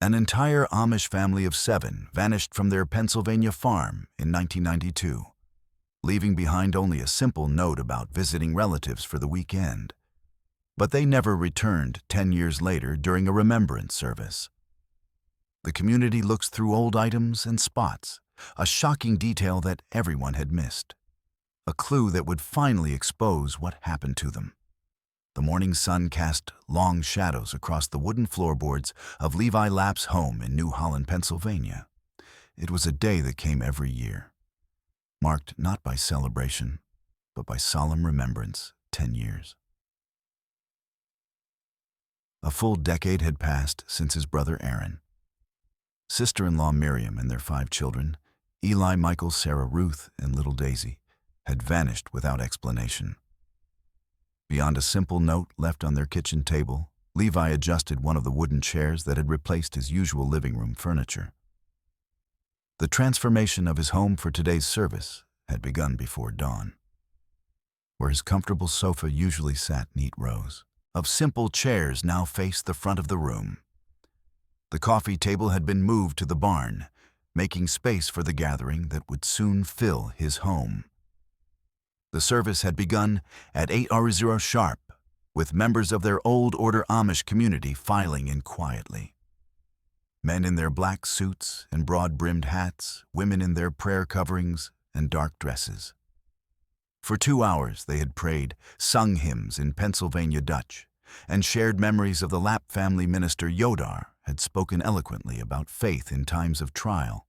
An entire Amish family of 7 vanished from their Pennsylvania farm in 1992, leaving behind only a simple note about visiting relatives for the weekend. But they never returned 10 years later during a remembrance service. The community looks through old items and spots, a shocking detail that everyone had missed, a clue that would finally expose what happened to them. The morning sun cast long shadows across the wooden floorboards of Levi Lapp's home in New Holland, Pennsylvania. It was a day that came every year, marked not by celebration, but by solemn remembrance. 10 years. A full decade had passed since his brother Aaron, sister-in-law Miriam and their 5 children, Eli, Michael, Sarah, Ruth, and little Daisy, had vanished without explanation. Beyond a simple note left on their kitchen table, Levi adjusted one of the wooden chairs that had replaced his usual living room furniture. The transformation of his home for today's service had begun before dawn. Where his comfortable sofa usually sat, neat rows of simple chairs now faced the front of the room. The coffee table had been moved to the barn, making space for the gathering that would soon fill his home. The service had begun at 8:00 sharp, with members of their Old Order Amish community filing in quietly. Men in their black suits and broad-brimmed hats, women in their prayer coverings and dark dresses. For 2 hours they had prayed, sung hymns in Pennsylvania Dutch, and shared memories of the Lapp family minister Yodar had spoken eloquently about faith in times of trial,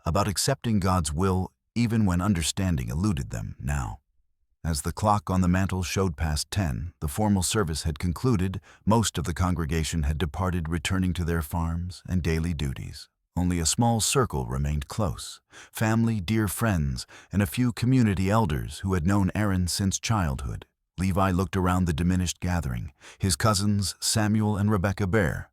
about accepting God's will even when understanding eluded them now. As the clock on the mantel showed past 10, the formal service had concluded. Most of the congregation had departed, returning to their farms and daily duties. Only a small circle remained close: family, dear friends, and a few community elders who had known Aaron since childhood. Levi looked around the diminished gathering. His cousins, Samuel and Rebecca Bear,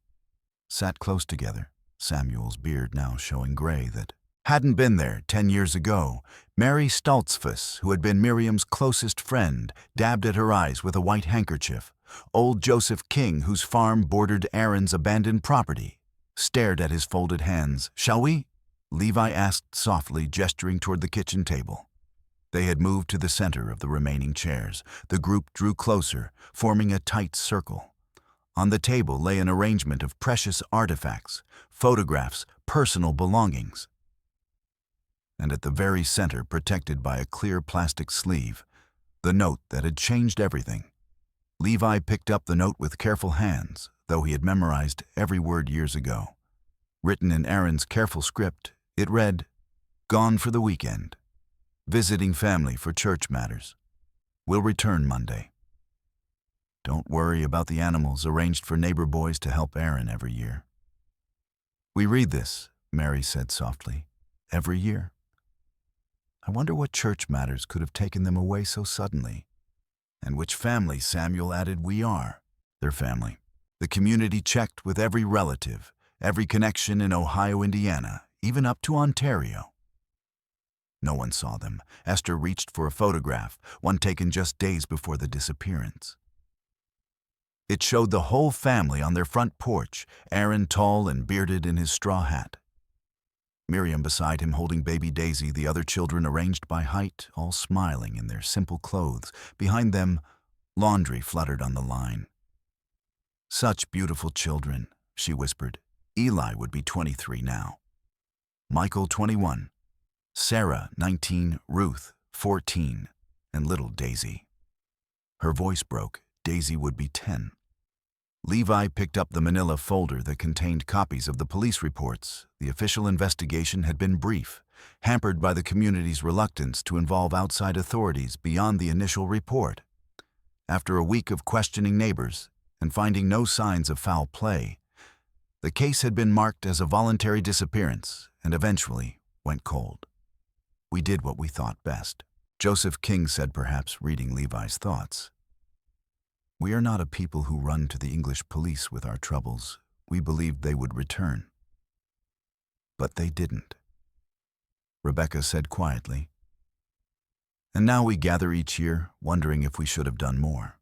sat close together, Samuel's beard now showing gray that hadn't been there 10 years ago. Mary Stoltzfus, who had been Miriam's closest friend, dabbed at her eyes with a white handkerchief. Old Joseph King, whose farm bordered Aaron's abandoned property, stared at his folded hands. "Shall we?" Levi asked softly, gesturing toward the kitchen table. They had moved to the center of the remaining chairs. The group drew closer, forming a tight circle. On the table lay an arrangement of precious artifacts, photographs, personal belongings. And at the very center, protected by a clear plastic sleeve, the note that had changed everything. Levi picked up the note with careful hands, though he had memorized every word years ago. Written in Aaron's careful script, it read, "Gone for the weekend. Visiting family for church matters. Will return Monday. Don't worry about the animals, arranged for neighbor boys to help Aaron every year." "We read this," Mary said softly, "every year. I wonder what church matters could have taken them away so suddenly." "And which family," Samuel added. "We are their family." The community checked with every relative, every connection in Ohio, Indiana, even up to Ontario. No one saw them. Esther reached for a photograph, one taken just days before the disappearance. It showed the whole family on their front porch, Aaron tall and bearded in his straw hat. Miriam beside him holding baby Daisy, the other children arranged by height, all smiling in their simple clothes. Behind them, laundry fluttered on the line. "Such beautiful children," she whispered. Eli would be 23 now. Michael, 21. Sarah, 19. Ruth, 14. And little Daisy. Her voice broke. Daisy would be 10. Levi picked up the manila folder that contained copies of the police reports. The official investigation had been brief, hampered by the community's reluctance to involve outside authorities beyond the initial report. After a week of questioning neighbors and finding no signs of foul play, the case had been marked as a voluntary disappearance and eventually went cold. "We did what we thought best," Joseph King said, perhaps reading Levi's thoughts. "We are not a people who run to the English police with our troubles. We believed they would return. But they didn't," Rebecca said quietly. "And now we gather each year, wondering if we should have done more."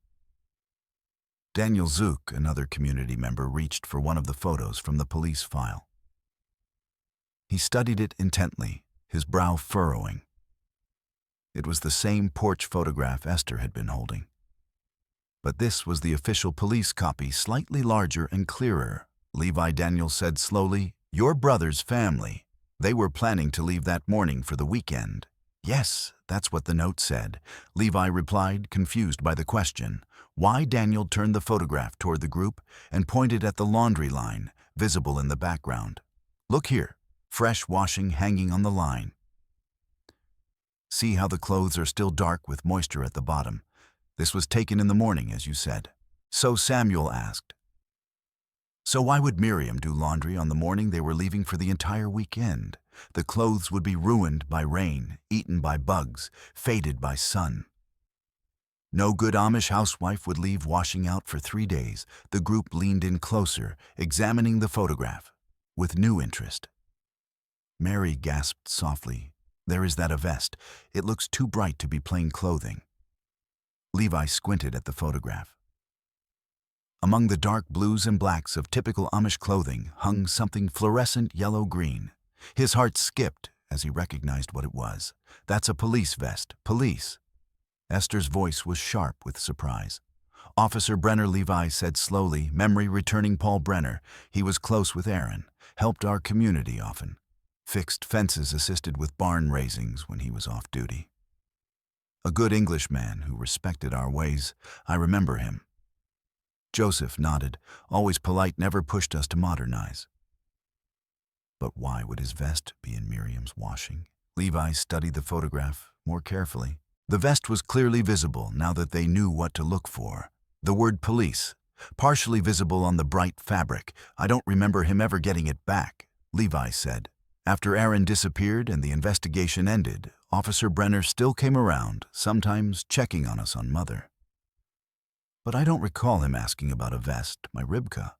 Daniel Zook, another community member, reached for one of the photos from the police file. He studied it intently, his brow furrowing. It was the same porch photograph Esther had been holding. But this was the official police copy, slightly larger and clearer. Levi Daniel said slowly, "Your brother's family. They were planning to leave that morning for the weekend." "Yes, that's what the note said," Levi replied, confused by the question. Why Daniel turned the photograph toward the group and pointed at the laundry line, visible in the background. "Look here, fresh washing hanging on the line. See how the clothes are still dark with moisture at the bottom. This was taken in the morning, as you said." So Samuel asked, "So why would Miriam do laundry on the morning they were leaving for the entire weekend? The clothes would be ruined by rain, eaten by bugs, faded by sun. No good Amish housewife would leave washing out for 3 days." The group leaned in closer, examining the photograph, with new interest. Mary gasped softly, "There is that a vest. It looks too bright to be plain clothing." Levi squinted at the photograph. Among the dark blues and blacks of typical Amish clothing hung something fluorescent yellow-green. His heart skipped as he recognized what it was. "That's a police vest. Police." Esther's voice was sharp with surprise. "Officer Brenner," Levi said slowly, memory returning Paul Brenner. He was close with Aaron, helped our community often. Fixed fences, assisted with barn raisings when he was off duty. A good Englishman who respected our ways. I remember him." Joseph nodded, always polite, never pushed us to modernize. But why would his vest be in Miriam's washing? Levi studied the photograph more carefully. The vest was clearly visible now that they knew what to look for. The word police, partially visible on the bright fabric. "I don't remember him ever getting it back," Levi said. "After Aaron disappeared and the investigation ended, Officer Brenner still came around, sometimes checking on us on Mother. But I don't recall him asking about a vest, my Ribka.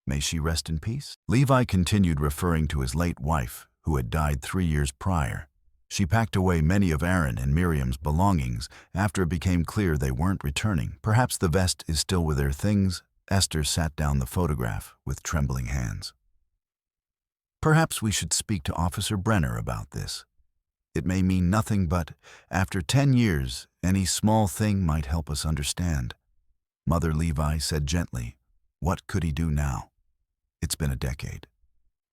May she rest in peace?" Levi continued, referring to his late wife, who had died 3 years prior. She packed away many of Aaron and Miriam's belongings after it became clear they weren't returning. "Perhaps the vest is still with their things." Esther sat down the photograph with trembling hands. "Perhaps we should speak to Officer Brenner about this. It may mean nothing, but after 10 years, any small thing might help us understand." Mother Levi said gently, "What could he do now? It's been a decade.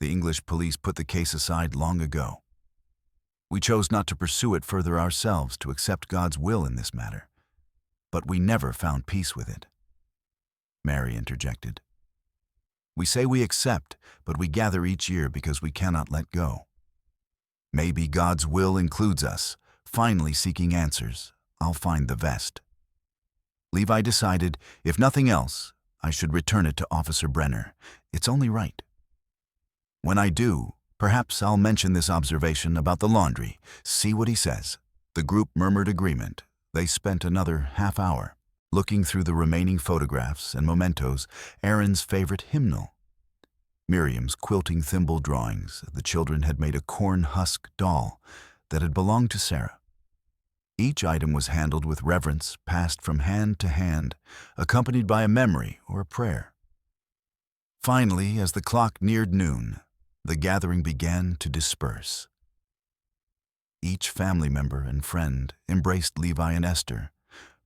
The English police put the case aside long ago. We chose not to pursue it further ourselves, to accept God's will in this matter. But we never found peace with it." Mary interjected. "We say we accept, but we gather each year because we cannot let go. Maybe God's will includes us, finally seeking answers. I'll find the vest." Levi decided, if nothing else, I should return it to Officer Brenner. It's only right. When I do, perhaps I'll mention this observation about the laundry. See what he says. The group murmured agreement. They spent another half hour looking through the remaining photographs and mementos, Aaron's favorite hymnal, Miriam's quilting thimble drawings. The children had made a corn husk doll that had belonged to Sarah. Each item was handled with reverence, passed from hand to hand, accompanied by a memory or a prayer. Finally, as the clock neared noon, the gathering began to disperse. Each family member and friend embraced Levi and Esther,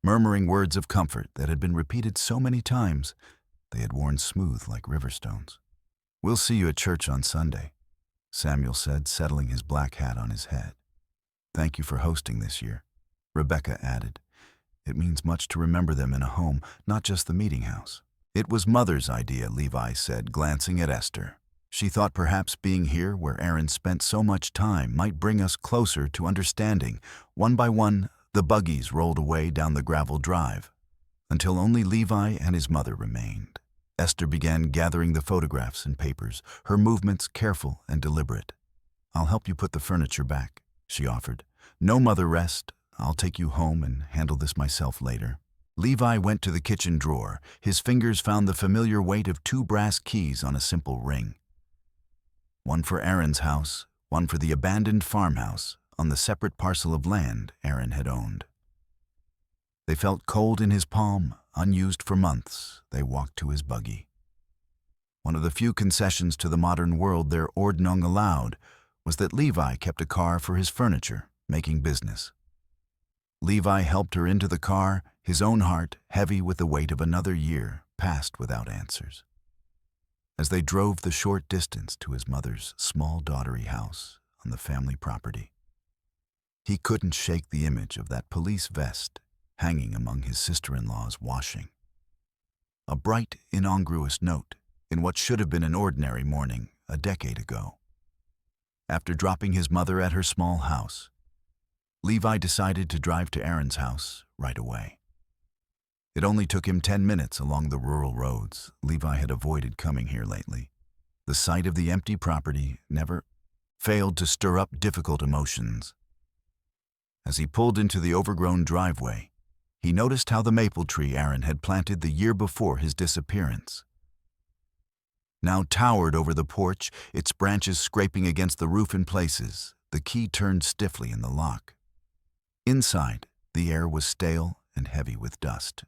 murmuring words of comfort that had been repeated so many times they had worn smooth like river stones. "We'll see you at church on Sunday," Samuel said, settling his black hat on his head. "Thank you for hosting this year," Rebecca added. "It means much to remember them in a home, not just the meeting house." "It was Mother's idea," Levi said, glancing at Esther. "She thought perhaps being here where Aaron spent so much time might bring us closer to understanding." One by one, the buggies rolled away down the gravel drive, until only Levi and his mother remained. Esther began gathering the photographs and papers, her movements careful and deliberate. "I'll help you put the furniture back," she offered. "No, Mother, rest. I'll take you home and handle this myself later." Levi went to the kitchen drawer. His fingers found the familiar weight of 2 brass keys on a simple ring. One for Aaron's house, one for the abandoned farmhouse on the separate parcel of land Aaron had owned. They felt cold in his palm, unused for months, they walked to his buggy. One of the few concessions to the modern world their Ordnung allowed was that Levi kept a car for his furniture, making business. Levi helped her into the car, his own heart heavy with the weight of another year passed without answers. As they drove the short distance to his mother's small daughtery house on the family property, he couldn't shake the image of that police vest hanging among his sister-in-law's washing. A bright, incongruous note in what should have been an ordinary morning a decade ago. After dropping his mother at her small house, Levi decided to drive to Aaron's house right away. It only took him 10 minutes along the rural roads Levi had avoided coming here lately. The sight of the empty property never failed to stir up difficult emotions. As he pulled into the overgrown driveway, he noticed how the maple tree Aaron had planted the year before his disappearance now towered over the porch, its branches scraping against the roof in places. The key turned stiffly in the lock. Inside, the air was stale and heavy with dust.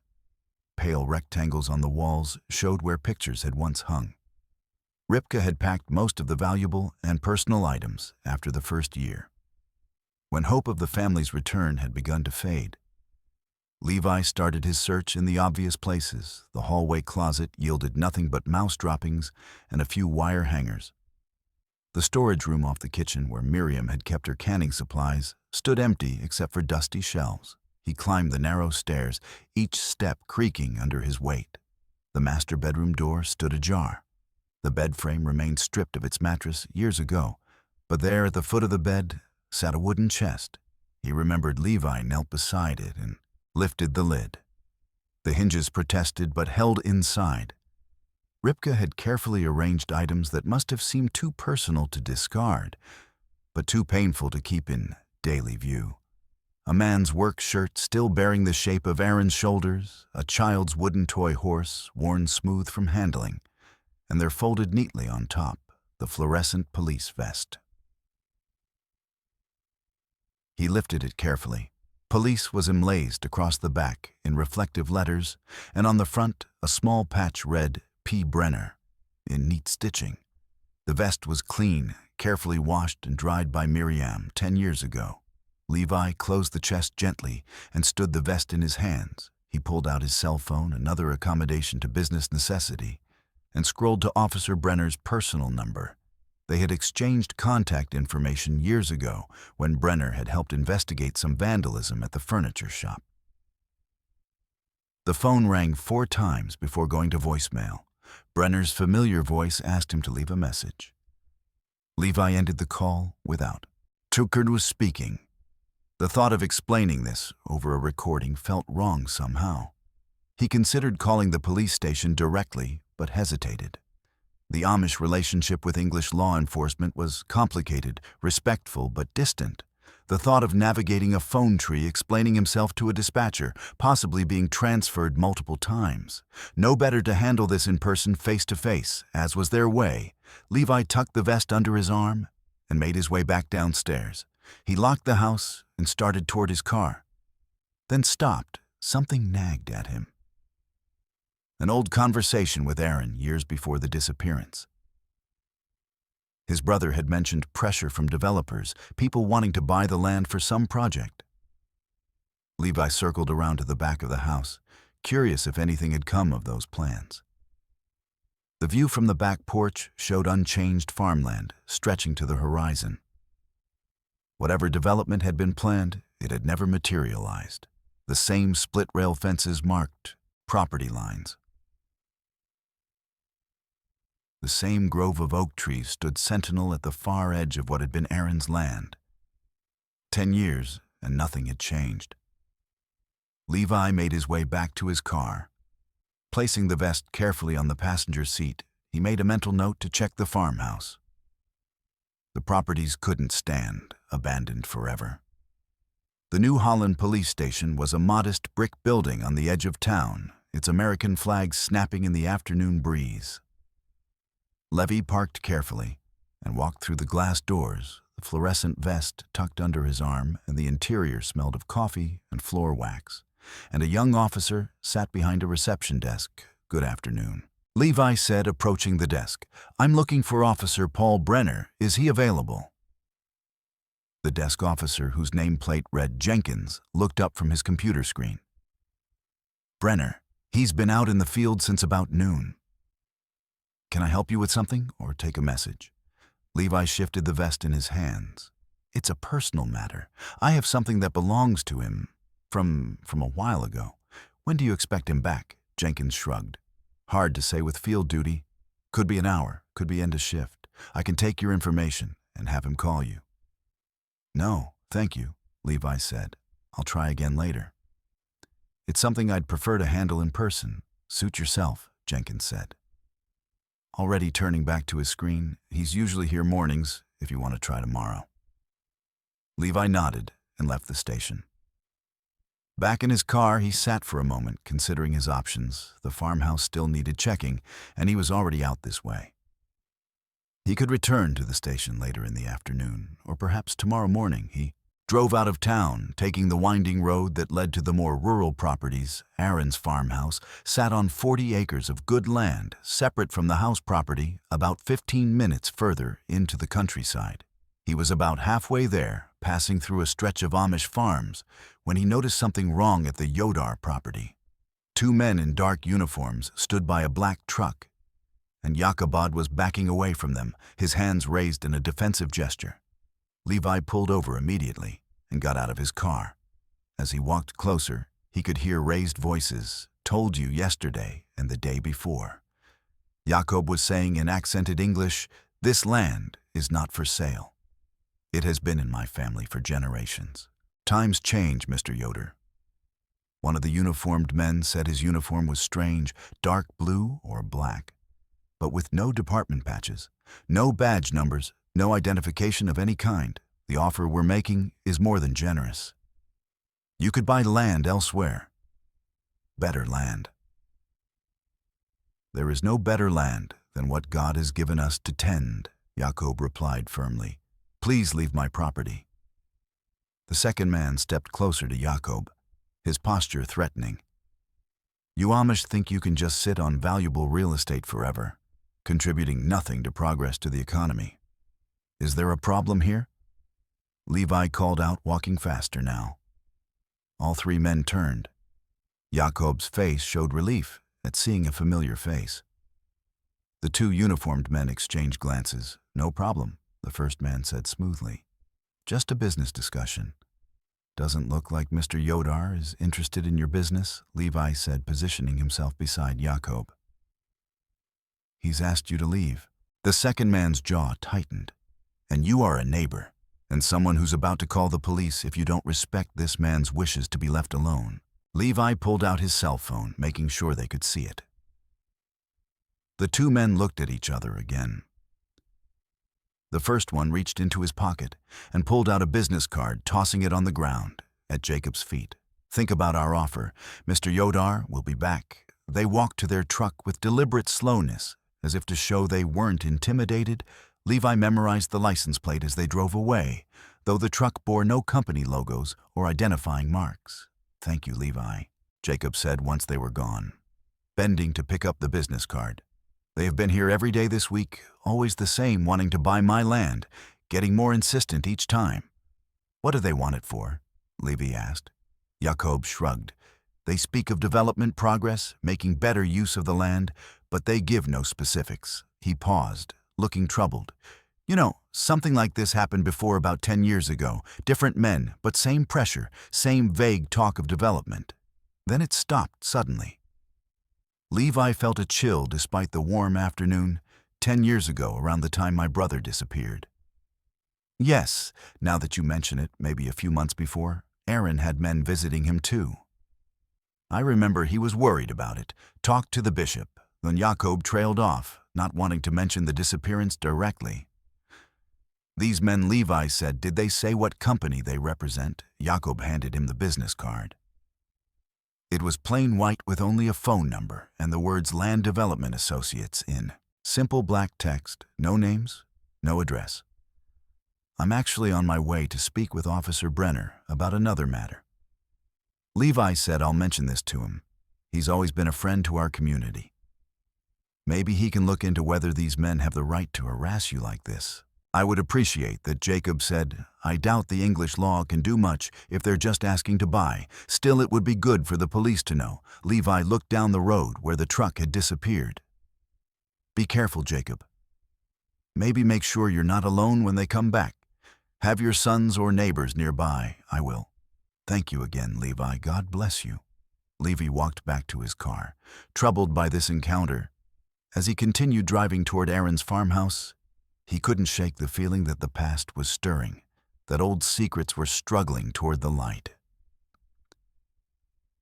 Pale rectangles on the walls showed where pictures had once hung. Ripka had packed most of the valuable and personal items after the first year. When hope of the family's return had begun to fade, Levi started his search in the obvious places. The hallway closet yielded nothing but mouse droppings and a few wire hangers. The storage room off the kitchen, where Miriam had kept her canning supplies, stood empty except for dusty shelves. He climbed the narrow stairs, each step creaking under his weight. The master bedroom door stood ajar. The bed frame remained stripped of its mattress years ago, but there at the foot of the bed sat a wooden chest. He remembered Levi knelt beside it and lifted the lid. The hinges protested but held inside. Ripka had carefully arranged items that must have seemed too personal to discard, but too painful to keep in daily view. A man's work shirt still bearing the shape of Aaron's shoulders, a child's wooden toy horse worn smooth from handling, and there folded neatly on top the fluorescent police vest. He lifted it carefully. Police was emblazoned across the back in reflective letters, and on the front a small patch read P. Brenner in neat stitching. The vest was clean, carefully washed and dried by Miriam 10 years ago. Levi closed the chest gently and stood the vest in his hands. He pulled out his cell phone, another accommodation to business necessity, and scrolled to Officer Brenner's personal number. They had exchanged contact information years ago when Brenner had helped investigate some vandalism at the furniture shop. The phone rang 4 times before going to voicemail. Brenner's familiar voice asked him to leave a message. Levi ended the call without. Tucker was speaking. The thought of explaining this over a recording felt wrong somehow. He considered calling the police station directly, but hesitated. The Amish relationship with English law enforcement was complicated, respectful, but distant. The thought of navigating a phone tree, explaining himself to a dispatcher, possibly being transferred multiple times. No better to handle this in person, face-to-face, as was their way. Levi tucked the vest under his arm and made his way back downstairs. He locked the house and started toward his car. Then stopped. Something nagged at him. An old conversation with Aaron years before the disappearance. His brother had mentioned pressure from developers, people wanting to buy the land for some project. Levi circled around to the back of the house, curious if anything had come of those plans. The view from the back porch showed unchanged farmland stretching to the horizon. Whatever development had been planned, it had never materialized. The same split-rail fences marked property lines. The same grove of oak trees stood sentinel at the far edge of what had been Aaron's land. 10 years, and nothing had changed. Levi made his way back to his car. Placing the vest carefully on the passenger seat, he made a mental note to check the farmhouse. The properties couldn't stand, abandoned forever. The New Holland police station was a modest brick building on the edge of town, its American flag snapping in the afternoon breeze. Levy parked carefully and walked through the glass doors, the fluorescent vest tucked under his arm, and the interior smelled of coffee and floor wax. and a young officer sat behind a reception desk. "Good afternoon," Levi said, approaching the desk. "I'm looking for Officer Paul Brenner. Is he available?" The desk officer, whose nameplate read Jenkins, looked up from his computer screen. "Brenner, he's been out in the field since about noon. Can I help you with something or take a message?" Levi shifted the vest in his hands. "It's a personal matter. I have something that belongs to him from a while ago. When do you expect him back?" Jenkins shrugged. "Hard to say with field duty. Could be an hour, could be end of shift. I can take your information and have him call you." "No, thank you," Levi said. "I'll try again later." "It's something I'd prefer to handle in person. Suit yourself," Jenkins said. Already turning back to his screen, "He's usually here mornings if you want to try tomorrow." Levi nodded and left the station. Back in his car, he sat for a moment, considering his options. The farmhouse still needed checking, and he was already out this way. He could return to the station later in the afternoon, or perhaps tomorrow morning. He drove out of town, taking the winding road that led to the more rural properties. Aaron's farmhouse sat on 40 acres of good land, separate from the house property, about 15 minutes further into the countryside. He was about halfway there, passing through a stretch of Amish farms, when he noticed something wrong at the Yodar property. Two men in dark uniforms stood by a black truck, and Yakobad was backing away from them, his hands raised in a defensive gesture. Levi pulled over immediately and got out of his car. As he walked closer, he could hear raised voices. "Told you yesterday and the day before." Jakob was saying in accented English, "This land is not for sale. It has been in my family for generations. Times change, Mr. Yoder." One of the uniformed men said his uniform was strange, dark blue or black, but with no department patches, no badge numbers, no identification of any kind. "The offer we're making is more than generous. You could buy land elsewhere. Better land." "There is no better land than what God has given us to tend," Jakob replied firmly. "Please leave my property." The second man stepped closer to Jakob, his posture threatening. "You Amish think you can just sit on valuable real estate forever, contributing nothing to progress to the economy. Is there a problem here?" Levi called out, walking faster now. All three men turned. Jakob's face showed relief at seeing a familiar face. The two uniformed men exchanged glances. "No problem," the first man said smoothly. "Just a business discussion." "Doesn't look like Mr. Yodar is interested in your business," Levi said, positioning himself beside Jakob. "He's asked you to leave." The second man's jaw tightened. "And you are a neighbor, and someone who's about to call the police if you don't respect this man's wishes to be left alone." Levi pulled out his cell phone, making sure they could see it. The two men looked at each other again. The first one reached into his pocket and pulled out a business card, tossing it on the ground at Jacob's feet. "Think about our offer. Mr. Yodar will be back." They walked to their truck with deliberate slowness, as if to show they weren't intimidated. Levi memorized the license plate as they drove away, though the truck bore no company logos or identifying marks. "Thank you, Levi," Jacob said once they were gone, bending to pick up the business card. "They have been here every day this week, always the same, wanting to buy my land, getting more insistent each time." "What do they want it for?" Levi asked. Jakob shrugged. "They speak of development, progress, making better use of the land, but they give no specifics." He paused, looking troubled. "You know, something like this happened before about 10 years ago. Different men, but same pressure, same vague talk of development." Then it stopped suddenly. Levi felt a chill despite the warm afternoon. 10 years ago, around the time my brother disappeared. "Yes, now that you mention it, maybe a few months before, Aaron had men visiting him too. I remember he was worried about it, talked to the bishop. Then Jakob trailed off, not wanting to mention the disappearance directly. These men, Levi said, did they say what company they represent? Jakob handed him the business card. It was plain white with only a phone number and the words Land Development Associates in. Simple black text, no names, no address. "I'm actually on my way to speak with Officer Brenner about another matter." Levi said I'll mention this to him. He's always been a friend to our community. Maybe he can look into whether these men have the right to harass you like this. I would appreciate that. Jacob said, I doubt the English law can do much if they're just asking to buy. Still, it would be good for the police to know. Levi looked down the road where the truck had disappeared. Be careful, Jacob. Maybe make sure you're not alone when they come back. Have your sons or neighbors nearby. I will. Thank you again, Levi. God bless you. Levi walked back to his car, troubled by this encounter. As he continued driving toward Aaron's farmhouse, he couldn't shake the feeling that the past was stirring, that old secrets were struggling toward the light.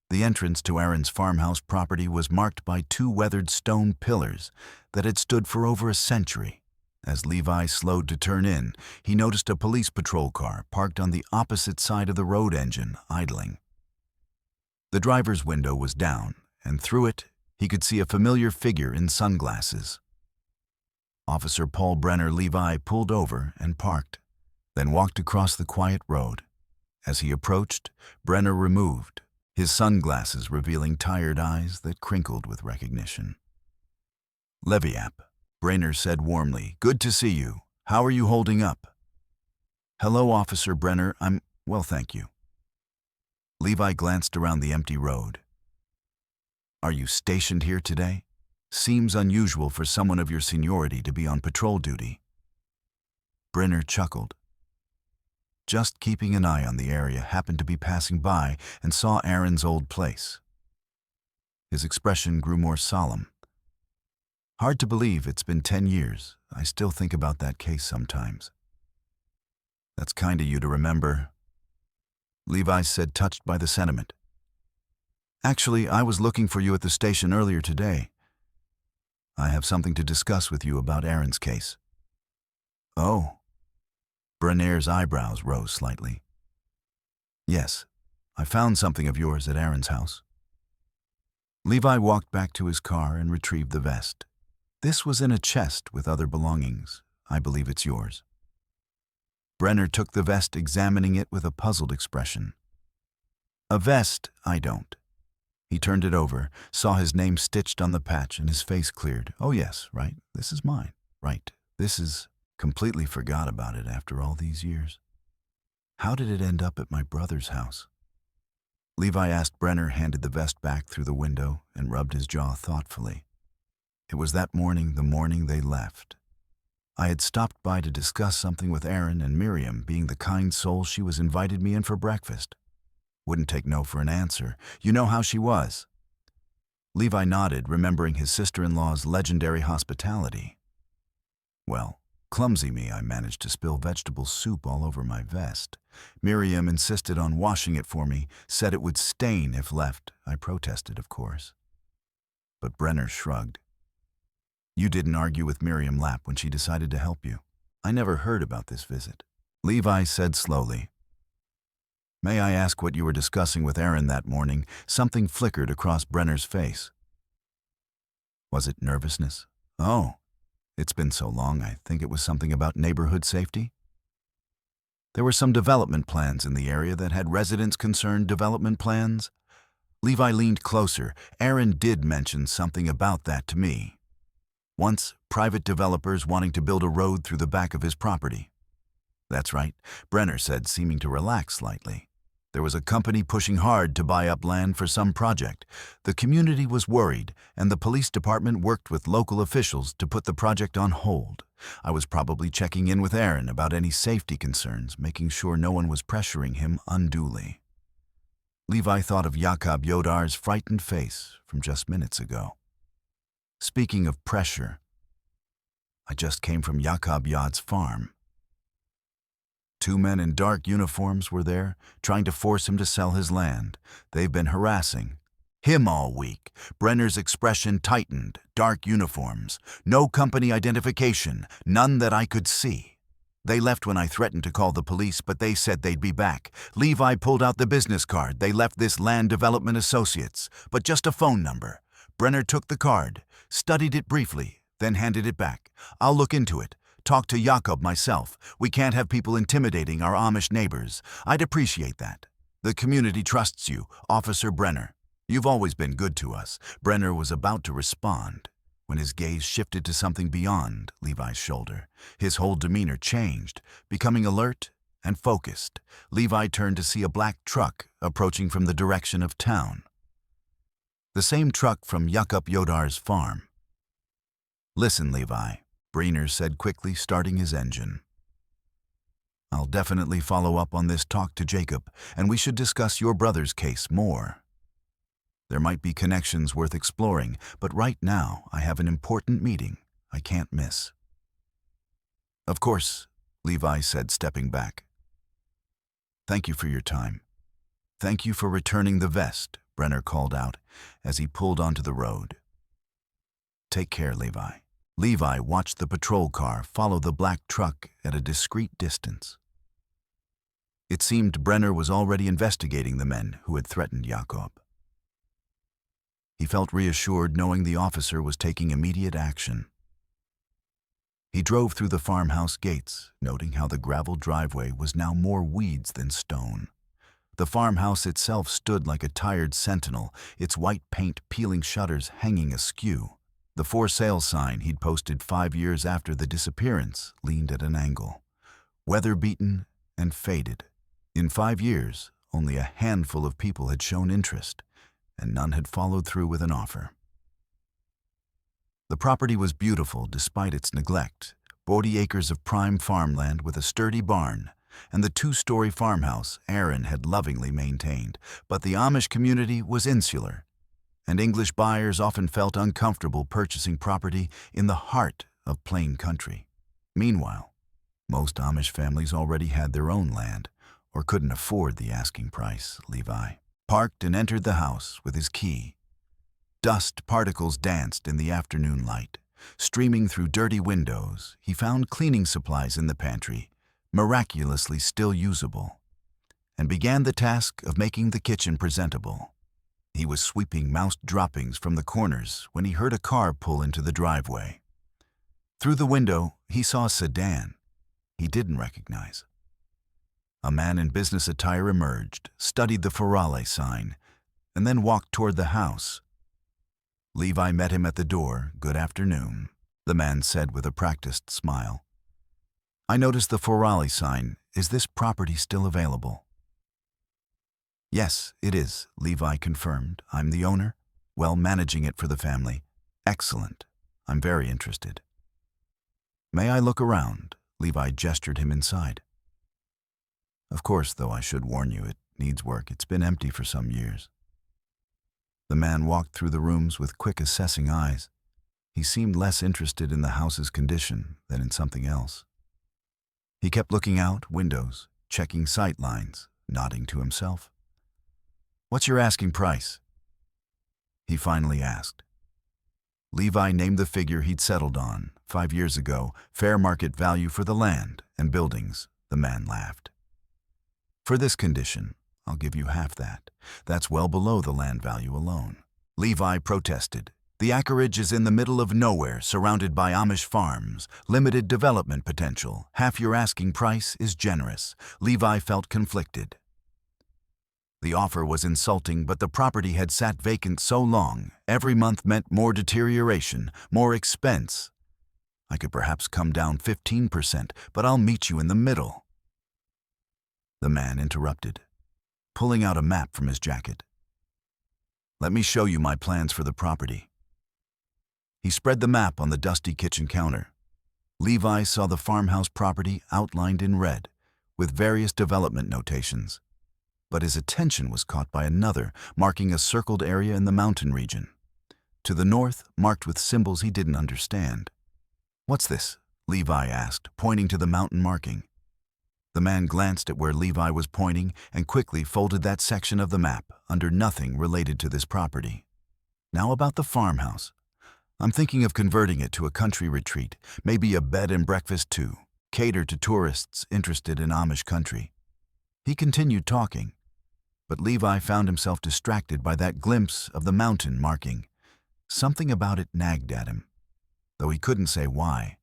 The entrance to Aaron's farmhouse property was marked by two weathered stone pillars that had stood for over a century. As Levi slowed to turn in, he noticed a police patrol car parked on the opposite side of the road, engine idling. The driver's window was down, and through it, he could see a familiar figure in sunglasses. Officer Paul Brenner. Levi pulled over and parked, then walked across the quiet road. As he approached, Brenner removed, his sunglasses revealing tired eyes that crinkled with recognition. Leviap, Brenner said warmly. Good to see you. How are you holding up? Hello, Officer Brenner. I'm well, thank you. Levi glanced around the empty road. Are you stationed here today? Seems unusual for someone of your seniority to be on patrol duty. Brenner chuckled. Just keeping an eye on the area. Happened to be passing by and saw Aaron's old place. His expression grew more solemn. Hard to believe it's been 10 years. I still think about that case sometimes. That's kind of you to remember, Levi said, touched by the sentiment. Actually, I was looking for you at the station earlier today. I have something to discuss with you about Aaron's case. Oh. Brenner's eyebrows rose slightly. Yes, I found something of yours at Aaron's house. Levi walked back to his car and retrieved the vest. This was in a chest with other belongings. I believe it's yours. Brenner took the vest, examining it with a puzzled expression. A vest, I don't. He turned it over, saw his name stitched on the patch, and his face cleared. Oh yes, right, this is mine. Right, this is... Completely forgot about it after all these years. How did it end up at my brother's house? Levi asked. Brenner handed the vest back through the window and rubbed his jaw thoughtfully. It was that morning, the morning they left. I had stopped by to discuss something with Aaron, and Miriam, being the kind soul she was, invited me in for breakfast. Wouldn't take no for an answer. You know how she was. Levi nodded, remembering his sister-in-law's legendary hospitality. Well, clumsy me, I managed to spill vegetable soup all over my vest. Miriam insisted on washing it for me, said it would stain if left. I protested, of course. But Brenner shrugged. You didn't argue with Miriam Lapp when she decided to help you. I never heard about this visit. Levi said slowly. May I ask what you were discussing with Aaron that morning? Something flickered across Brenner's face. Was it nervousness? Oh. It's been so long, I think it was something about neighborhood safety. There were some development plans in the area that had residents concerned. Development plans? Levi leaned closer. Aaron did mention something about that to me. Once, private developers wanting to build a road through the back of his property. That's right, Brenner said, seeming to relax slightly. There was a company pushing hard to buy up land for some project. The community was worried, and the police department worked with local officials to put the project on hold. I was probably checking in with Aaron about any safety concerns, making sure no one was pressuring him unduly. Levi thought of Jakob Yodar's frightened face from just minutes ago. Speaking of pressure, I just came from Jakob Yod's farm. 2 men in dark uniforms were there, trying to force him to sell his land. They've been harassing him all week. Brenner's expression tightened. Dark uniforms. No company identification. None that I could see. They left when I threatened to call the police, but they said they'd be back. Levi pulled out the business card. They left this Land Development Associates, but just a phone number. Brenner took the card, studied it briefly, then handed it back. I'll look into it. Talk to Jakob myself. We can't have people intimidating our Amish neighbors. I'd appreciate that. The community trusts you, Officer Brenner. You've always been good to us. Brenner was about to respond when his gaze shifted to something beyond Levi's shoulder. His whole demeanor changed, becoming alert and focused. Levi turned to see a black truck approaching from the direction of town. The same truck from Yuckup Yodar's farm. "Listen, Levi," Brenner said quickly, starting his engine. "I'll definitely follow up on this talk to Jacob, and we should discuss your brother's case more. There might be connections worth exploring, but right now I have an important meeting I can't miss." "Of course," Levi said, stepping back. "Thank you for your time." "Thank you for returning the vest," Brenner called out as he pulled onto the road. "Take care, Levi." Levi watched the patrol car follow the black truck at a discreet distance. It seemed Brenner was already investigating the men who had threatened Jakob. He felt reassured knowing the officer was taking immediate action. He drove through the farmhouse gates, noting how the gravel driveway was now more weeds than stone. The farmhouse itself stood like a tired sentinel, its white paint peeling shutters hanging askew. The for sale sign he'd posted 5 years after the disappearance leaned at an angle, weather-beaten and faded. In 5 years, only a handful of people had shown interest, and none had followed through with an offer. The property was beautiful despite its neglect, 40 acres of prime farmland with a sturdy barn, and the 2-story farmhouse Aaron had lovingly maintained. But the Amish community was insular, and English buyers often felt uncomfortable purchasing property in the heart of plain country. Meanwhile, most Amish families already had their own land or couldn't afford the asking price. Levi parked and entered the house with his key. Dust particles danced in the afternoon light. Streaming through dirty windows, he found cleaning supplies in the pantry, miraculously still usable, and began the task of making the kitchen presentable. He was sweeping mouse droppings from the corners when he heard a car pull into the driveway. Through the window, he saw a sedan he didn't recognize. A man in business attire emerged, studied the Ferrale sign, and then walked toward the house. Levi met him at the door. "Good afternoon," the man said with a practiced smile. "I noticed the Ferrale sign. Is this property still available?" "Yes, it is," Levi confirmed. "I'm the owner, managing it for the family." "Excellent. I'm very interested." "May I look around?" Levi gestured him inside. "Of course, though I should warn you, it needs work. It's been empty for some years." The man walked through the rooms with quick, assessing eyes. He seemed less interested in the house's condition than in something else. He kept looking out windows, checking sight lines, nodding to himself. "What's your asking price?" he finally asked. Levi named the figure he'd settled on 5 years ago, fair market value for the land and buildings. The man laughed. "For this condition, I'll give you half that. That's well below the land value alone." Levi protested. "The acreage is in the middle of nowhere, surrounded by Amish farms, limited development potential. Half your asking price is generous." Levi felt conflicted. The offer was insulting, but the property had sat vacant so long, every month meant more deterioration, more expense. "I could perhaps come down 15%, but I'll meet you in the middle." The man interrupted, pulling out a map from his jacket. "Let me show you my plans for the property." He spread the map on the dusty kitchen counter. Levi saw the farmhouse property outlined in red, with various development notations. But his attention was caught by another, marking a circled area in the mountain region. To the north, marked with symbols he didn't understand. "What's this?" Levi asked, pointing to the mountain marking. The man glanced at where Levi was pointing and quickly folded that section of the map under nothing related to this property. "Now about the farmhouse. I'm thinking of converting it to a country retreat, maybe a bed and breakfast too, cater to tourists interested in Amish country." He continued talking, but Levi found himself distracted by that glimpse of the mountain marking. Something about it nagged at him, though he couldn't say why.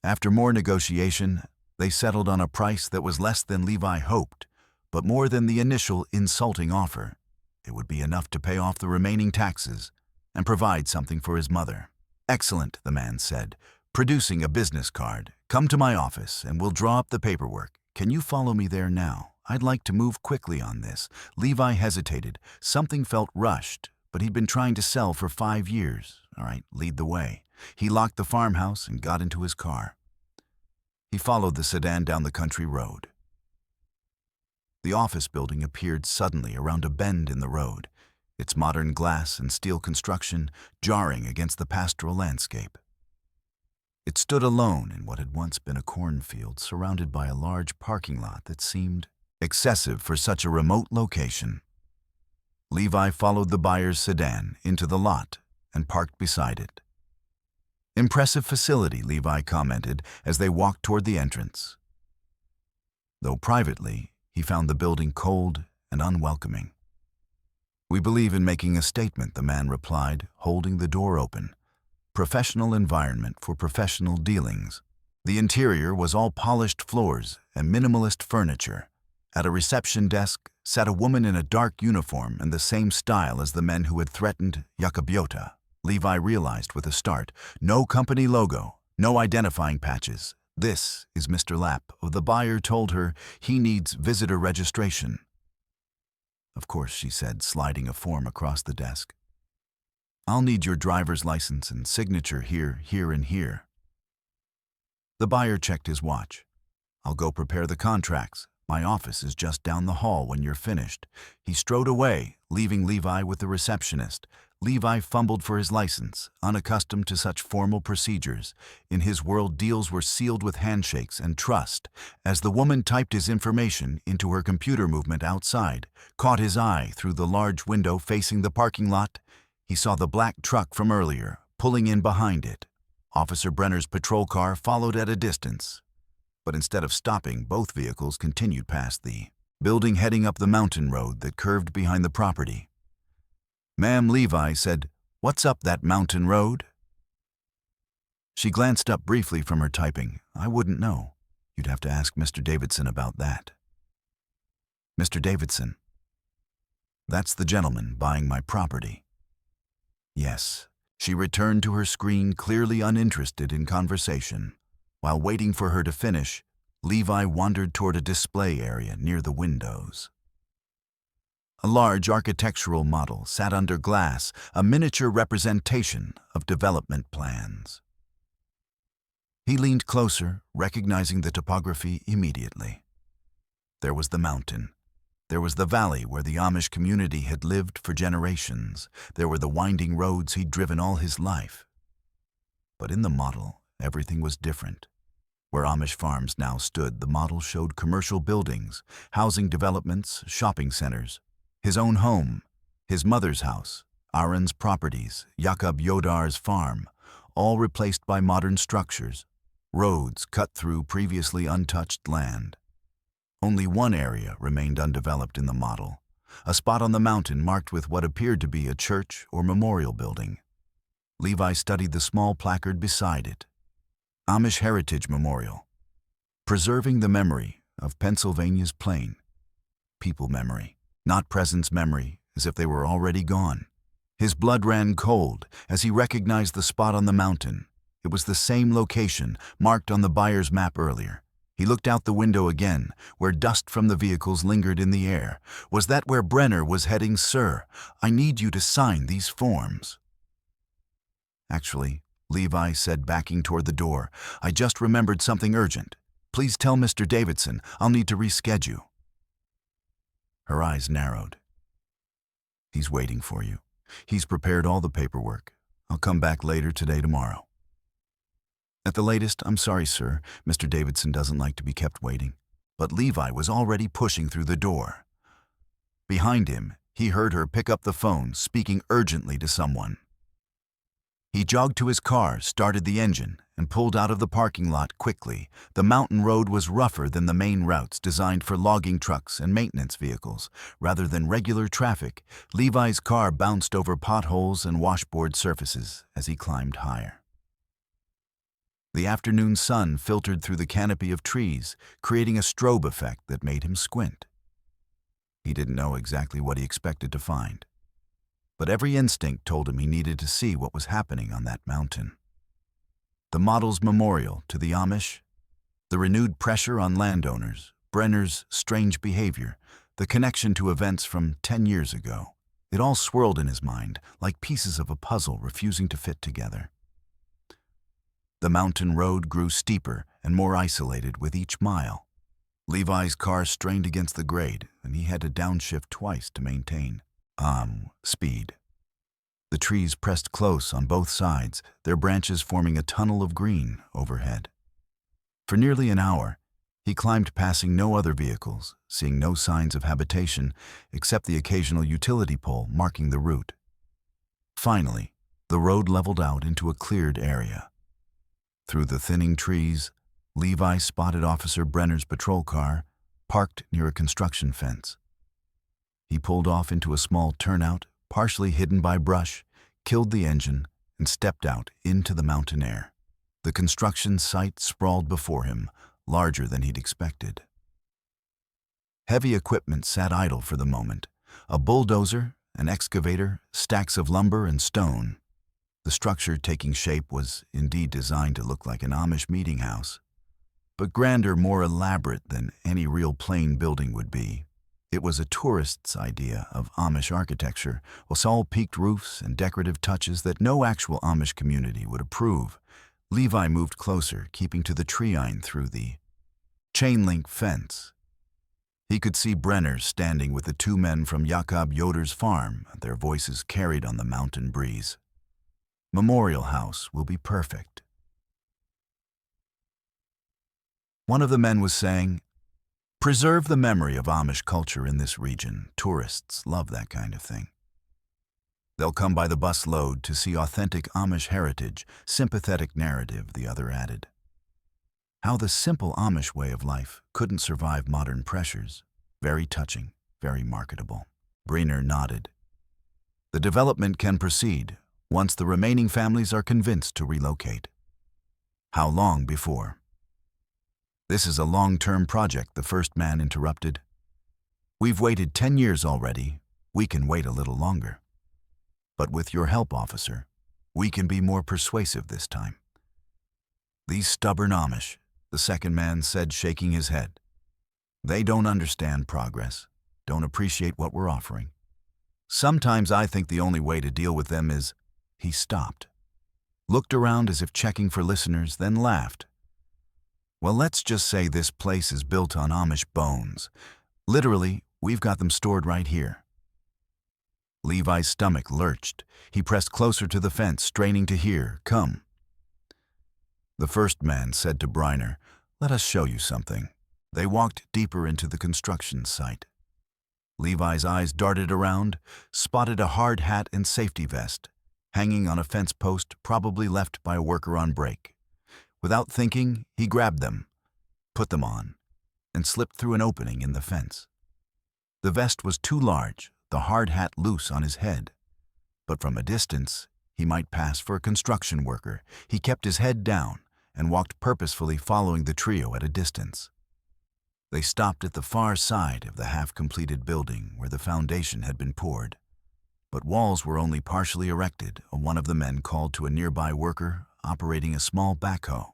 After more negotiation, they settled on a price that was less than Levi hoped, but more than the initial insulting offer. It would be enough to pay off the remaining taxes and provide something for his mother. "Excellent," the man said, producing a business card. "Come to my office and we'll draw up the paperwork. Can you follow me there now? I'd like to move quickly on this." Levi hesitated. Something felt rushed, but he'd been trying to sell for 5 years. "All right, lead the way." He locked the farmhouse and got into his car. He followed the sedan down the country road. The office building appeared suddenly around a bend in the road, its modern glass and steel construction jarring against the pastoral landscape. It stood alone in what had once been a cornfield, surrounded by a large parking lot that seemed excessive for such a remote location. Levi followed the buyer's sedan into the lot and parked beside it. "Impressive facility," Levi commented as they walked toward the entrance. Though privately, he found the building cold and unwelcoming. "We believe in making a statement," the man replied, holding the door open. "Professional environment for professional dealings." The interior was all polished floors and minimalist furniture. At a reception desk sat a woman in a dark uniform and the same style as the men who had threatened Yakobiota. Levi realized with a start. No company logo, no identifying patches. "This is Mr. Lapp." The buyer told her he needs visitor registration. "Of course," she said, sliding a form across the desk. "I'll need your driver's license and signature here, here, and here." The buyer checked his watch. "I'll go prepare the contracts. My office is just down the hall when you're finished." He strode away, leaving Levi with the receptionist. Levi fumbled for his license, unaccustomed to such formal procedures. In his world, deals were sealed with handshakes and trust. As the woman typed his information into her computer, movement outside caught his eye through the large window facing the parking lot. He saw the black truck from earlier, pulling in behind it. Officer Brenner's patrol car followed at a distance. But instead of stopping, both vehicles continued past the building, heading up the mountain road that curved behind the property. "Ma'am," Levi said, "what's up that mountain road?" She glanced up briefly from her typing. "I wouldn't know. You'd have to ask Mr. Davidson about that." "Mr. Davidson? That's the gentleman buying my property." "Yes." She returned to her screen, clearly uninterested in conversation. While waiting for her to finish, Levi wandered toward a display area near the windows. A large architectural model sat under glass, a miniature representation of development plans. He leaned closer, recognizing the topography immediately. There was the mountain. There was the valley where the Amish community had lived for generations. There were the winding roads he'd driven all his life. But in the model, everything was different. Where Amish farms now stood, the model showed commercial buildings, housing developments, shopping centers. His own home, his mother's house, Aaron's properties, Jakob Yodar's farm, all replaced by modern structures. Roads cut through previously untouched land. Only one area remained undeveloped in the model, a spot on the mountain marked with what appeared to be a church or memorial building. Levi studied the small placard beside it. Amish Heritage Memorial, preserving the memory of Pennsylvania's plain. People memory, not presence memory, as if they were already gone. His blood ran cold as he recognized the spot on the mountain. It was the same location marked on the buyer's map earlier. He looked out the window again, where dust from the vehicles lingered in the air. "Was that where Brenner was heading, sir? I need you to sign these forms." "Actually," Levi said, backing toward the door, "I just remembered something urgent. Please tell Mr. Davidson I'll need to reschedule." Her eyes narrowed. "He's waiting for you. He's prepared all the paperwork. I'll come back later today, tomorrow." "At the latest, I'm sorry, sir. Mr. Davidson doesn't like to be kept waiting." But Levi was already pushing through the door. Behind him, he heard her pick up the phone, speaking urgently to someone. He jogged to his car, started the engine, and pulled out of the parking lot quickly. The mountain road was rougher than the main routes designed for logging trucks and maintenance vehicles. Rather than regular traffic, Levi's car bounced over potholes and washboard surfaces as he climbed higher. The afternoon sun filtered through the canopy of trees, creating a strobe effect that made him squint. He didn't know exactly what he expected to find, but every instinct told him he needed to see what was happening on that mountain. The model's memorial to the Amish, the renewed pressure on landowners, Brenner's strange behavior, the connection to events from 10 years ago. It all swirled in his mind like pieces of a puzzle refusing to fit together. The mountain road grew steeper and more isolated with each mile. Levi's car strained against the grade, and he had to downshift twice to maintain speed. The trees pressed close on both sides, their branches forming a tunnel of green overhead. For nearly an hour, he climbed passing no other vehicles, seeing no signs of habitation except the occasional utility pole marking the route. Finally, the road leveled out into a cleared area. Through the thinning trees, Levi spotted Officer Brenner's patrol car, parked near a construction fence. He pulled off into a small turnout, partially hidden by brush, killed the engine, and stepped out into the mountain air. The construction site sprawled before him, larger than he'd expected. Heavy equipment sat idle for the moment. A bulldozer, an excavator, stacks of lumber and stone. The structure taking shape was indeed designed to look like an Amish meeting house, but grander, more elaborate than any real plain building would be. It was a tourist's idea of Amish architecture, with all peaked roofs and decorative touches that no actual Amish community would approve. Levi moved closer, keeping to the tree line through the chain-link fence. He could see Brenner standing with the two men from Jakob Yoder's farm, their voices carried on the mountain breeze. Memorial House will be perfect. One of the men was saying, "Preserve the memory of Amish culture in this region. Tourists love that kind of thing. They'll come by the busload to see authentic Amish heritage, sympathetic narrative," the other added. How the simple Amish way of life couldn't survive modern pressures. Very touching, very marketable. Brenner nodded. The development can proceed once the remaining families are convinced to relocate. How long before? This is a long-term project, the first man interrupted. We've waited 10 years already. We can wait a little longer. But with your help, officer, we can be more persuasive this time. These stubborn Amish, the second man said, shaking his head. They don't understand progress, don't appreciate what we're offering. Sometimes I think the only way to deal with them is... He stopped, looked around as if checking for listeners, then laughed. Well, let's just say this place is built on Amish bones. Literally, we've got them stored right here. Levi's stomach lurched. He pressed closer to the fence, straining to hear. Come. The first man said to Brenner, "Let us show you something." They walked deeper into the construction site. Levi's eyes darted around, spotted a hard hat and safety vest, hanging on a fence post probably left by a worker on break. Without thinking, he grabbed them, put them on, and slipped through an opening in the fence. The vest was too large, the hard hat loose on his head. But from a distance, he might pass for a construction worker. He kept his head down and walked purposefully, following the trio at a distance. They stopped at the far side of the half-completed building where the foundation had been poured. But walls were only partially erected. One of the men called to a nearby worker operating a small backhoe.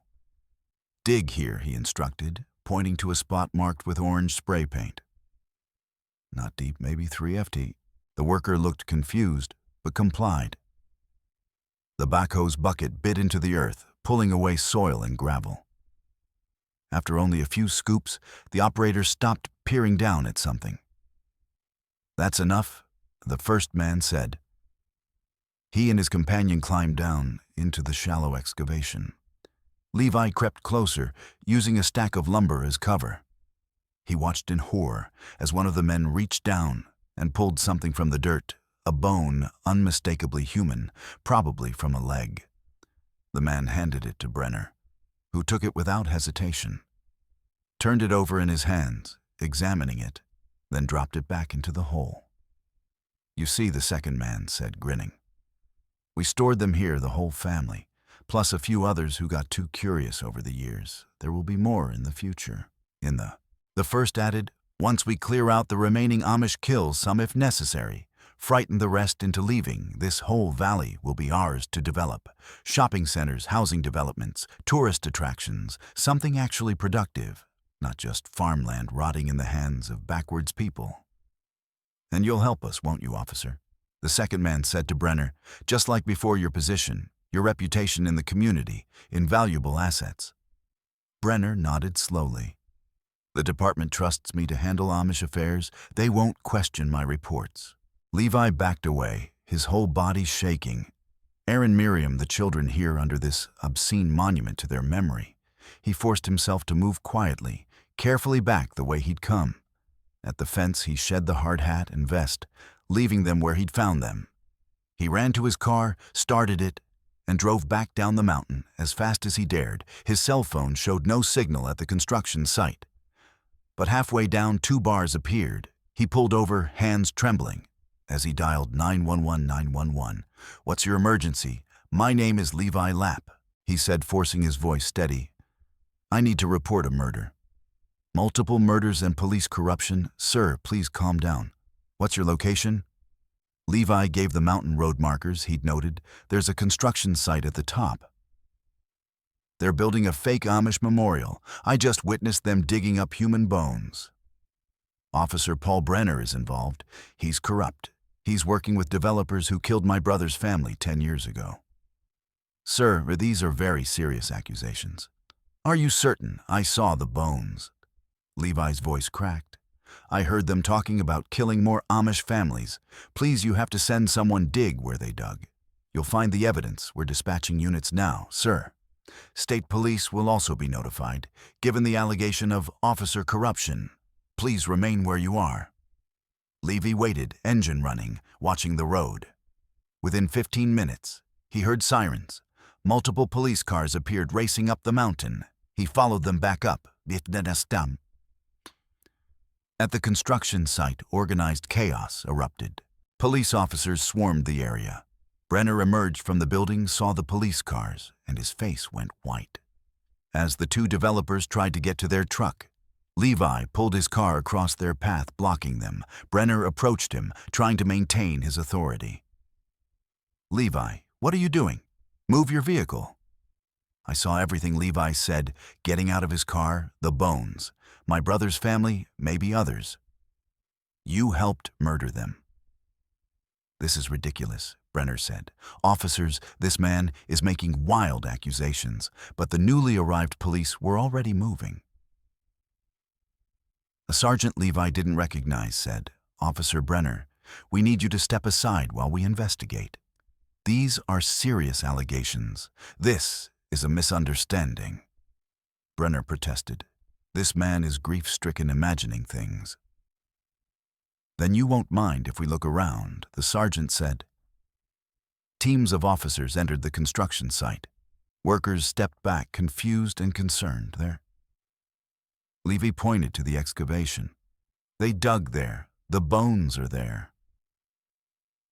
"Dig here," he instructed, pointing to a spot marked with orange spray paint. "Not deep, maybe 3 FT. The worker looked confused, but complied. The backhoe's bucket bit into the earth, pulling away soil and gravel. After only a few scoops, the operator stopped, peering down at something. "That's enough," the first man said. He and his companion climbed down into the shallow excavation. Levi crept closer, using a stack of lumber as cover. He watched in horror as one of the men reached down and pulled something from the dirt, a bone unmistakably human, probably from a leg. The man handed it to Brenner, who took it without hesitation, turned it over in his hands, examining it, then dropped it back into the hole. "You see," the second man said, grinning. "We stored them here, the whole family, plus a few others who got too curious over the years. There will be more in the future." The first added, Once we clear out the remaining Amish, kill some if necessary, frighten the rest into leaving, this whole valley will be ours to develop. Shopping centers, housing developments, tourist attractions, something actually productive, not just farmland rotting in the hands of backwards people. And you'll help us, won't you, officer? The second man said to Brenner, just like before, your position, your reputation in the community, invaluable assets. Brenner nodded slowly. The department trusts me to handle Amish affairs. They won't question my reports. Levi backed away, his whole body shaking. Aaron, Miriam, the children here under this obscene monument to their memory. He forced himself to move quietly, carefully back the way he'd come. At the fence, he shed the hard hat and vest, leaving them where he'd found them. He ran to his car, started it, and drove back down the mountain as fast as he dared. His cell phone showed no signal at the construction site. But halfway down, 2 bars appeared. He pulled over, hands trembling, as he dialed 911 911. What's your emergency? My name is Levi Lapp, he said, forcing his voice steady. I need to report a murder. Multiple murders and police corruption. Sir, please calm down. What's your location? Levi gave the mountain road markers he'd noted. There's a construction site at the top. They're building a fake Amish memorial. I just witnessed them digging up human bones. Officer Paul Brenner is involved. He's corrupt. He's working with developers who killed my brother's family 10 years ago. Sir, these are very serious accusations. Are you certain? I saw the bones. Levi's voice cracked. I heard them talking about killing more Amish families. Please, you have to send someone dig where they dug. You'll find the evidence. We're dispatching units now, sir. State police will also be notified, given the allegation of officer corruption. Please remain where you are. Levy waited, engine running, watching the road. Within 15 minutes, he heard sirens. Multiple police cars appeared racing up the mountain. He followed them back up. At the construction site, organized chaos erupted. Police officers swarmed the area. Brenner emerged from the building, saw the police cars, and his face went white. As the 2 developers tried to get to their truck, Levi pulled his car across their path, blocking them. Brenner approached him, trying to maintain his authority. Levi, what are you doing? Move your vehicle. I saw everything, Levi said, getting out of his car, the bones. My brother's family, maybe others. You helped murder them. This is ridiculous, Brenner said. Officers, this man is making wild accusations, but the newly arrived police were already moving. A sergeant Levi didn't recognize said, Officer Brenner, we need you to step aside while we investigate. These are serious allegations. This is a misunderstanding. Brenner protested. This man is grief-stricken, imagining things. Then you won't mind if we look around, the sergeant said. Teams of officers entered the construction site. Workers stepped back, confused and concerned. Levy pointed to the excavation. They dug there. The bones are there.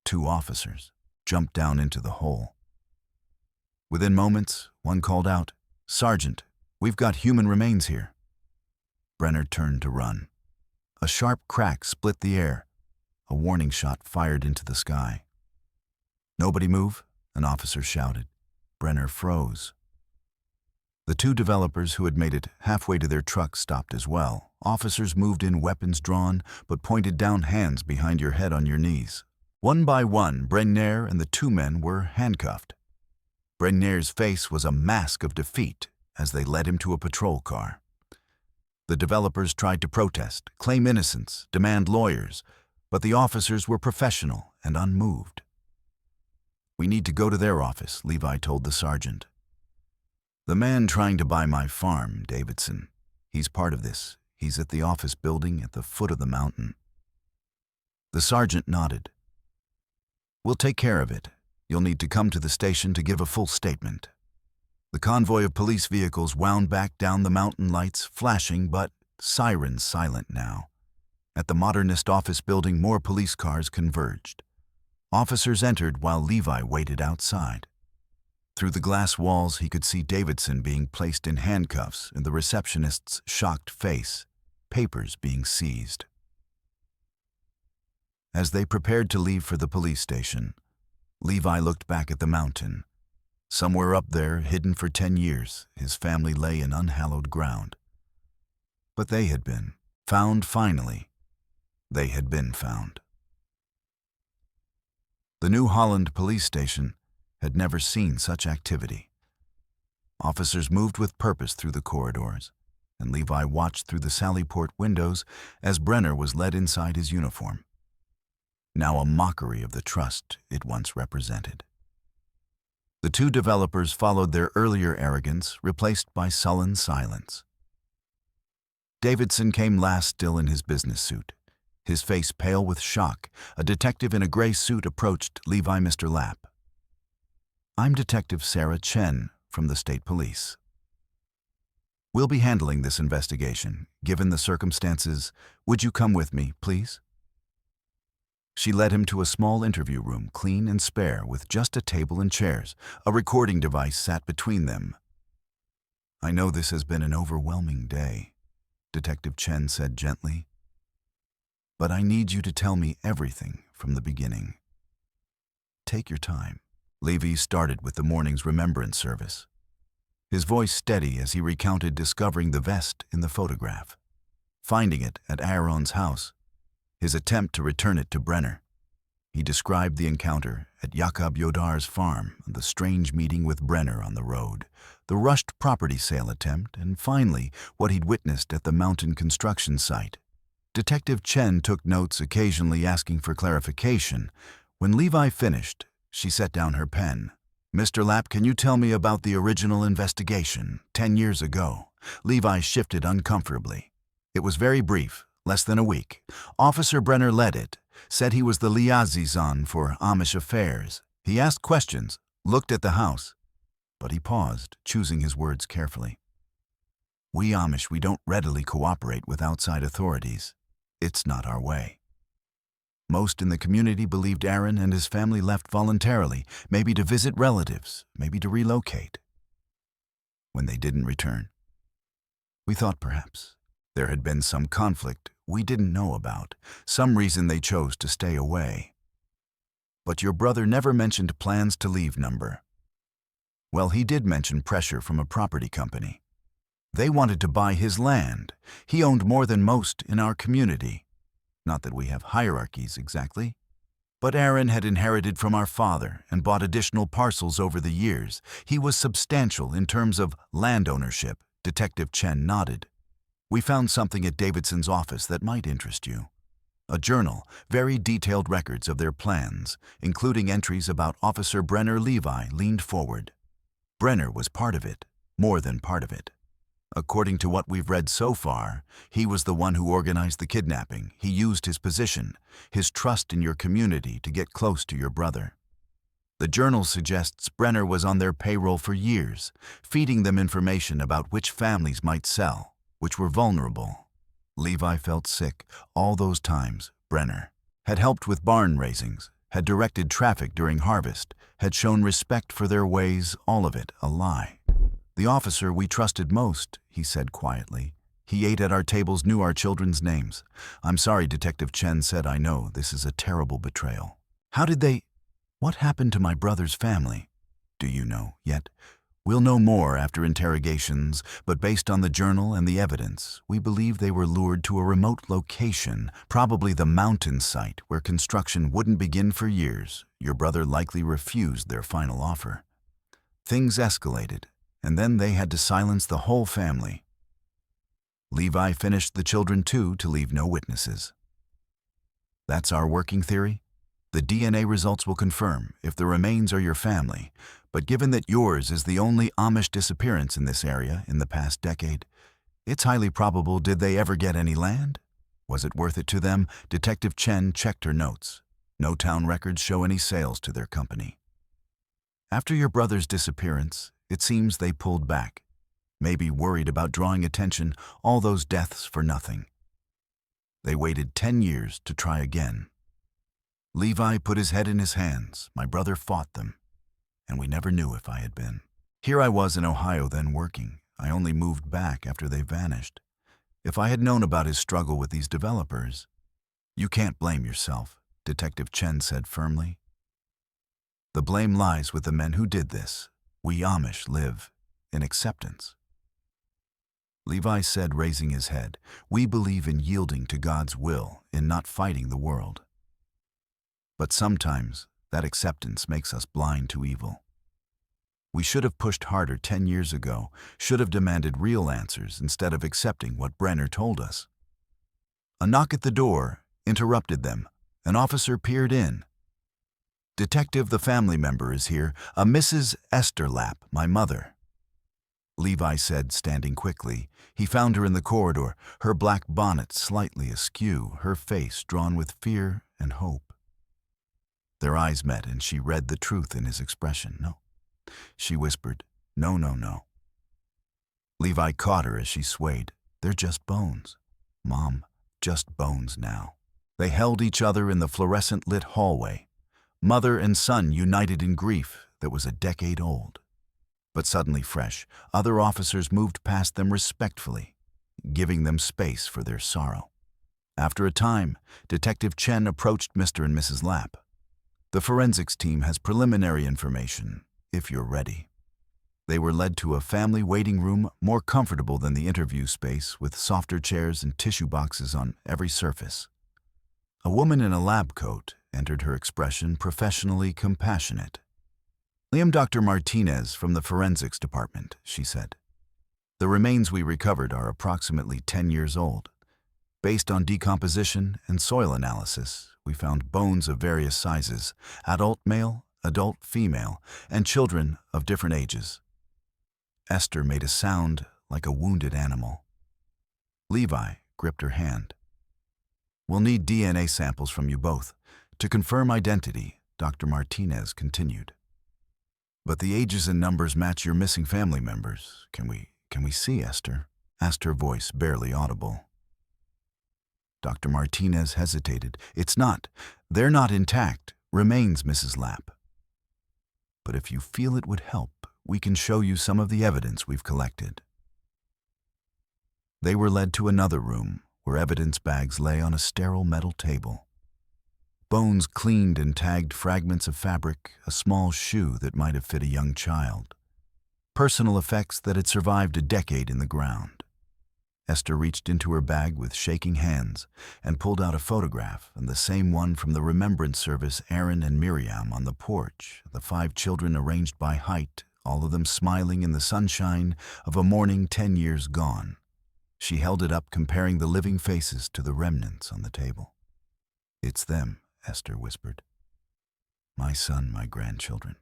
2 officers jumped down into the hole. Within moments, one called out, Sergeant, we've got human remains here. Brenner turned to run. A sharp crack split the air. A warning shot fired into the sky. Nobody move, an officer shouted. Brenner froze. The 2 developers who had made it halfway to their truck stopped as well. Officers moved in, weapons drawn, but pointed down, hands behind your head on your knees. One by one, Brenner and the 2 men were handcuffed. Brenner's face was a mask of defeat as they led him to a patrol car. The developers tried to protest, claim innocence, demand lawyers, but the officers were professional and unmoved. We need to go to their office, Levi told the sergeant. The man trying to buy my farm, Davidson. He's part of this. He's at the office building at the foot of the mountain. The sergeant nodded. We'll take care of it. You'll need to come to the station to give a full statement. The convoy of police vehicles wound back down the mountain, lights flashing, but sirens silent now. At the modernist office building, more police cars converged. Officers entered while Levi waited outside. Through the glass walls, he could see Davidson being placed in handcuffs and the receptionist's shocked face. papers being seized. As they prepared to leave for the police station, Levi looked back at the mountain. Somewhere up there, hidden for 10 years, his family lay in unhallowed ground. But they had been found finally. They had been found. The New Holland police station had never seen such activity. Officers moved with purpose through the corridors, and Levi watched through the Sallyport windows as Brenner was led inside his uniform, now a mockery of the trust it once represented. The two developers followed their earlier arrogance, replaced by sullen silence. Davidson came last, still in his business suit. His face pale with shock, a detective in a gray suit approached Levi. "Mr. Lapp, I'm Detective Sarah Chen from the State Police. We'll be handling this investigation. Given the circumstances, would you come with me, please?" She led him to a small interview room, clean and spare, with just a table and chairs. A recording device sat between them. "I know this has been an overwhelming day," Detective Chen said gently, "but I need you to tell me everything from the beginning. Take your time." Levi started with the morning's remembrance service, his voice steady as he recounted discovering the vest in the photograph, finding it at Aaron's house, his attempt to return it to Brenner. He described the encounter at Jakob Yodar's farm, the strange meeting with Brenner on the road, the rushed property sale attempt, and finally what he'd witnessed at the mountain construction site. Detective Chen took notes, occasionally asking for clarification. When Levi finished, she set down her pen. "Mr. Lapp, can you tell me about the original investigation, 10 years ago?" Levi shifted uncomfortably. "It was very brief, less than a week. Officer Brenner led it, said he was the liaison for Amish affairs. He asked questions, looked at the house." But he paused, choosing his words carefully. "We Amish, we don't readily cooperate with outside authorities. It's not our way. Most in the community believed Aaron and his family left voluntarily, maybe to visit relatives, maybe to relocate. When they didn't return, we thought perhaps there had been some conflict we didn't know about, some reason they chose to stay away. But your brother never mentioned plans to leave, number. Well, he did mention pressure from a property company. They wanted to buy his land. He owned more than most in our community. Not that we have hierarchies exactly, but Aaron had inherited from our father and bought additional parcels over the years. He was substantial in terms of land ownership." Detective Chen nodded. "We found something at Davidson's office that might interest you. A journal, very detailed records of their plans, including entries about Officer Brenner." Levi leaned forward. "Brenner was part of it, more than part of it. According to what we've read so far, he was the one who organized the kidnapping. He used his position, his trust in your community to get close to your brother. The journal suggests Brenner was on their payroll for years, feeding them information about which families might sell, which were vulnerable." Levi felt sick. All those times, Brenner had helped with barn raisings, had directed traffic during harvest, had shown respect for their ways, all of it a lie. "The officer we trusted most," he said quietly. "He ate at our tables, knew our children's names." "I'm sorry," Detective Chen said. "I know this is a terrible betrayal." "How did they... What happened to my brother's family? Do you know yet?" "We'll know more after interrogations, but based on the journal and the evidence, we believe they were lured to a remote location, probably the mountain site where construction wouldn't begin for years. Your brother likely refused their final offer. Things escalated, and then they had to silence the whole family. Levi finished the children too, to leave no witnesses. That's our working theory. The DNA results will confirm if the remains are your family, but given that yours is the only Amish disappearance in this area in the past decade, it's highly probable. Did they ever get any land? Was it worth it to them?" Detective Chen checked her notes. No town records show any sales to their company. "After your brother's disappearance, it seems they pulled back, maybe worried about drawing attention, all those deaths for nothing. They waited 10 years to try again." Levi put his head in his hands. "My brother fought them, and we never knew if I had been. Here I was in Ohio then working. I only moved back after they vanished. If I had known about his struggle with these developers. You can't blame yourself, Detective Chen said firmly. The blame lies with the men who did this. We Amish live in acceptance. Levi said, raising his head, we believe in yielding to God's will, in not fighting the world. But sometimes that acceptance makes us blind to evil. We should have pushed harder 10 years ago, should have demanded real answers instead of accepting what Brenner told us. A knock at the door interrupted them. An officer peered in. Detective, the family member is here, a Mrs. Esther Lapp, my mother. Levi said, standing quickly. He found her in the corridor, her black bonnet slightly askew, her face drawn with fear and hope. Their eyes met, and she read the truth in his expression. No. She whispered, no, no, no. Levi caught her as she swayed. They're just bones. Mom, just bones now. They held each other in the fluorescent-lit hallway, mother and son united in grief that was a decade old. But suddenly fresh, other officers moved past them respectfully, giving them space for their sorrow. After a time, Detective Chen approached Mr. and Mrs. Lapp. The forensics team has preliminary information, if you're ready. They were led to a family waiting room more comfortable than the interview space, with softer chairs and tissue boxes on every surface. A woman in a lab coat entered, her expression professionally compassionate. I am Dr. Martinez from the forensics department, she said. The remains we recovered are approximately 10 years old. Based on decomposition and soil analysis, we found bones of various sizes, adult male, adult female, and children of different ages. Esther made a sound like a wounded animal. Levi gripped her hand. We'll need DNA samples from you both. To confirm identity, Dr. Martinez continued. But the ages and numbers match your missing family members. Can we see Esther? Asked her voice barely audible. Dr. Martinez hesitated. They're not intact, remains Mrs. Lapp. But if you feel it would help, we can show you some of the evidence we've collected. They were led to another room, where evidence bags lay on a sterile metal table. Bones cleaned and tagged, fragments of fabric, a small shoe that might have fit a young child. Personal effects that had survived a decade in the ground. Esther reached into her bag with shaking hands and pulled out a photograph, and the same one from the remembrance service Aaron and Miriam on the porch, the 5 children arranged by height, all of them smiling in the sunshine of a morning 10 years gone. She held it up, comparing the living faces to the remnants on the table. It's them, Esther whispered. My son, my grandchildren.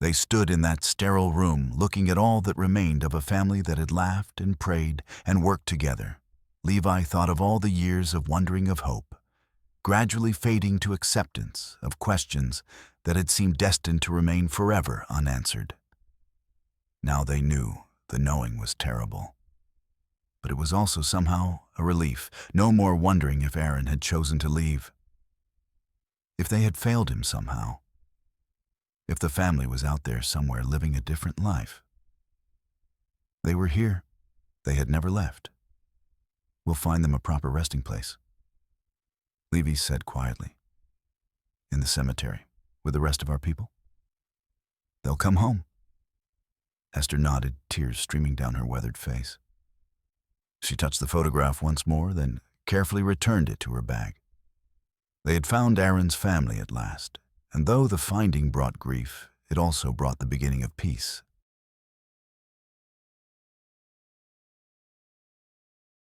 They stood in that sterile room, looking at all that remained of a family that had laughed and prayed and worked together. Levi thought of all the years of wondering, of hope, gradually fading to acceptance, of questions that had seemed destined to remain forever unanswered. Now they knew the knowing was terrible. But it was also somehow a relief, no more wondering if Aaron had chosen to leave. If they had failed him somehow. If the family was out there somewhere living a different life. They were here. They had never left. We'll find them a proper resting place. Levi said quietly. In the cemetery, with the rest of our people. They'll come home. Esther nodded, tears streaming down her weathered face. She touched the photograph once more, then carefully returned it to her bag. They had found Aaron's family at last, and though the finding brought grief, it also brought the beginning of peace.